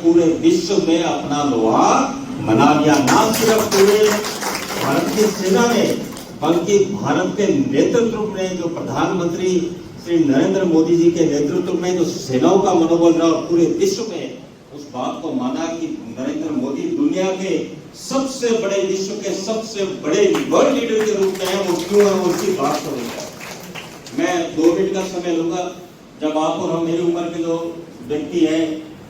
पूरे विश्व में अपना लोहा मना लिया। ना सिर्फ पूरे भारत की सेना ने बल्कि भारत के नेतृत्व में जो प्रधानमंत्री श्री नरेंद्र मोदी जी के नेतृत्व में जो सेनाओं का मनोबल रहा, पूरे विश्व में उस बात को माना कि नरेंद्र मोदी दुनिया के सबसे बड़े, विश्व के सबसे बड़े वर्ल्ड लीडर के रूप में है। वो क्यों है, उसकी बात करूंगा। मैं 2 मिनट का समय लूंगा। जब आप और हम, मेरी उम्र के जो व्यक्ति हैं,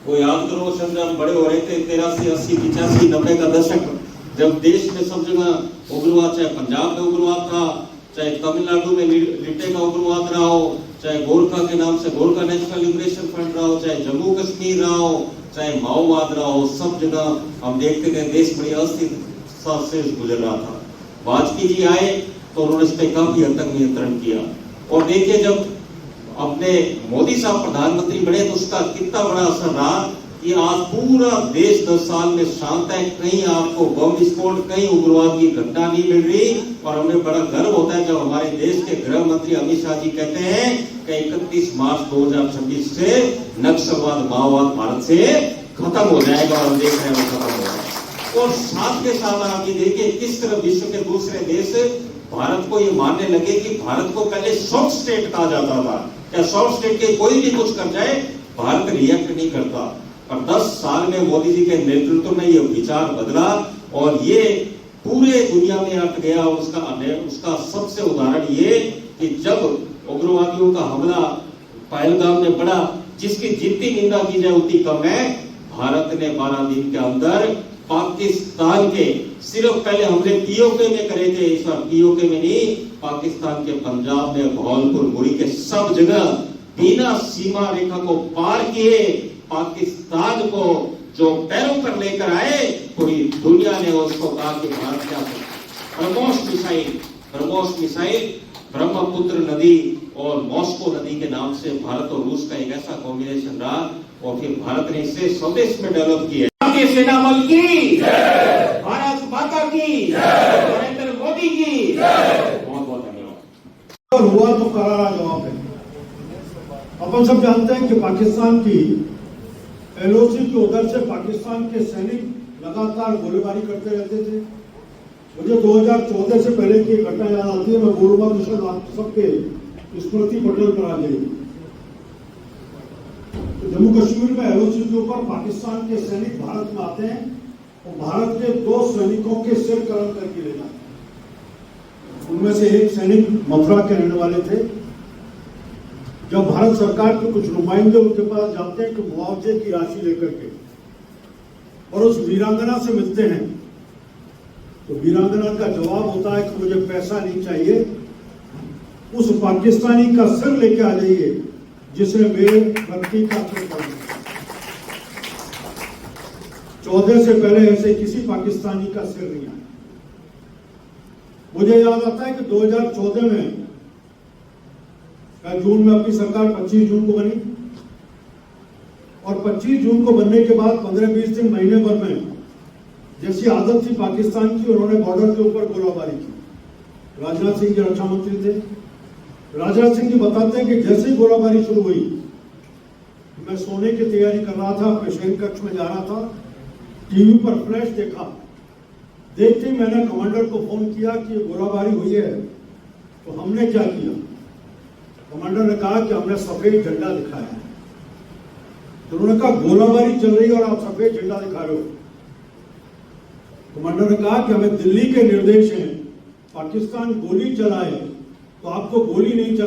वो याद करो, जब बड़े हो रहे थे 83, 80, 85, 90 का दशक, जब देश में सब जगह उग्रवाद, चाहे पंजाब में उग्रवाद था, चाहे तमिलनाडु में लिट्टे का उग्रवाद रहा हो, चाहे गोरखा के नाम से गोरखा नेशनल लिबरेशन फ्रंट रहा हो, चाहे जम्मू कश्मीर रहा हो, चाहे माओवाद रहा हो, सब जगह हम देखते थे देश बड़ी अस्थिरता से गुजर रहा था। वाजपेयी जी आए तो उन्होंने इस पर काफी हद तक नियंत्रण किया। और देखिए, जब अपने मोदी साहब प्रधानमंत्री बने तो उसका कितना बड़ा असर रहा कि आज पूरा देश 10 साल में शांत है। कहीं आपको बम विस्फोट, कहीं उग्रवाद की घटना नहीं मिल रही। और हमें बड़ा गर्व होता है जब हमारे देश के गृह मंत्री अमित शाह जी कहते हैं कि 31 मार्च 2026 से नक्सलवाद, माओवाद भारत से खत्म हो जाएगा। और हम देख रहे हैं वो खत्म हो जाएगा। और साथ के साथ आप ये देखिए किस तरह विश्व के दूसरे देश भारत को ये मानने लगे कि भारत को पहले सॉफ्ट स्टेट कहा जाता था। क्या सॉफ्ट स्टेट के कोई भी कुछ कर जाए भारत रिएक्ट नहीं करता। पर 10 साल में मोदी जी के नेतृत्व में ये विचार बदला और ये पूरे दुनिया में अट गया। उसका सबसे उदाहरण ये कि जब उग्रवादियों का हमला पहलगाम में बढ़ा, जिसकी जितनी निंदा की जाए उतनी कम है। भारत ने 12 दिन के अंदर पाकिस्तान के, सिर्फ पहले हमले पीओके में करे थे, इस बार पीओके में नहीं, पाकिस्तान के पंजाब में, भावलपुर, मुरी के सब जगह बिना सीमा रेखा को पार किए पाकिस्तान को जो पैरों पर लेकर आए, पूरी दुनिया ने उसको कहा कि भारत क्या ब्रह्मोस मिसाइल ब्रह्मपुत्र नदी और मॉस्को नदी के नाम से भारत और रूस का एक ऐसा कॉम्बिनेशन रहा। और फिर भारत ने इसे स्वदेश में डेवलप किया। सेना बल की, भारत माता की, नरेंद्र मोदी की बहुत बहुत धन्यवाद। हुआ तो करारा जवाब है। अपन सब जानते हैं कि पाकिस्तान की एलओसी की उधर से पाकिस्तान के सैनिक लगातार गोलीबारी करते रहते थे। मुझे 2014 से पहले की घटना याद आती है। मैं बोलूंगा तो शायद आप सबके स्मृति पटल पर आ जाएगी। तो जम्मू कश्मीर में एलओसी के ऊपर पाकिस्तान के सैनिक भारत में आते हैं और भारत के 2 सैनिकों के सिर कलम करके ले जाते हैं। उनमें से एक सैनिक मथुरा के रहने वाले थे। जब भारत सरकार के कुछ नुमाइंदे उनके पास जाते हैं कि मुआवजे की राशि लेकर के, और उस वीरांगना से मिलते हैं, तो वीरांगना का जवाब होता है कि मुझे पैसा नहीं चाहिए, उस पाकिस्तानी का सिर लेके आ जाइए जिसने मेरे व्यक्ति का सिर कर दिया। 14 से पहले ऐसे किसी पाकिस्तानी का सिर नहीं आया। मुझे याद आता है कि 2014 में जून में अपनी सरकार 25 जून को बनी और 25 जून को बनने के बाद 15-20 दिन, महीने भर में जैसी आदत थी पाकिस्तान की, उन्होंने बॉर्डर के ऊपर गोलाबारी की। राजनाथ सिंह जी रक्षा मंत्री थे। राजनाथ सिंह जी बताते हैं कि जैसे ही गोलाबारी शुरू हुई, मैं सोने की तैयारी कर रहा था, अपने शयन कक्ष में जा रहा था, टीवी पर फ्लैश देखा। देखते ही मैंने कमांडर को फोन किया कि गोलाबारी हुई है। तो हमने क्या किया? कमांडर ने कहा कि हमने सफेद झंडा दिखाया है। तो उन्होंने कहा गोलाबारी चल रही है और आप सफेद झंडा दिखा रहे हो। कमांडर ने कहा कि हमें दिल्ली के निर्देश हैं, पाकिस्तान गोली चलाए तो आपको गोली नहीं चला